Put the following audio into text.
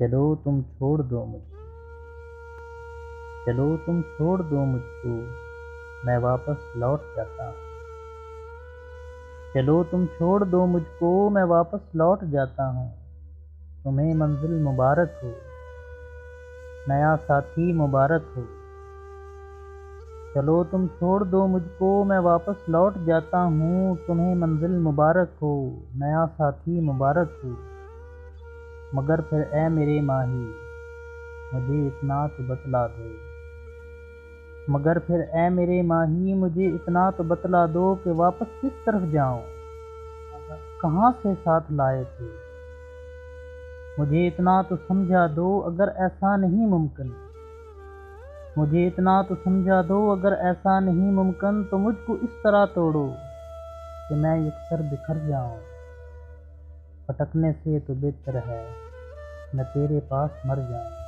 چلو تم چھوڑ دو مجھ کو، چلو تم چھوڑ دو مجھ کو، میں واپس لوٹ جاتا ہوں۔ چلو تم چھوڑ دو مجھ کو، میں واپس لوٹ جاتا ہوں۔ تمہیں منزل مبارک ہو، نیا ساتھی مبارک ہو۔ چلو تم چھوڑ دو مجھ کو، میں واپس لوٹ جاتا ہوں۔ تمہیں منزل مبارک ہو، نیا ساتھی مبارک ہو۔ مگر پھر اے میرے ماہی، مجھے اتنا تو بتلا دو، مگر پھر اے میرے ماہی مجھے اتنا تو بتلا دو کہ واپس کس طرف جاؤں، کہاں سے ساتھ لائے تھے۔ مجھے اتنا تو سمجھا دو اگر ایسا نہیں ممکن، مجھے اتنا تو سمجھا دو اگر ایسا نہیں ممکن، تو مجھ کو اس طرح توڑو کہ میں یکسر بکھر جاؤں۔ پھٹکنے سے تو بہتر ہے میں تیرے پاس مر جاؤں۔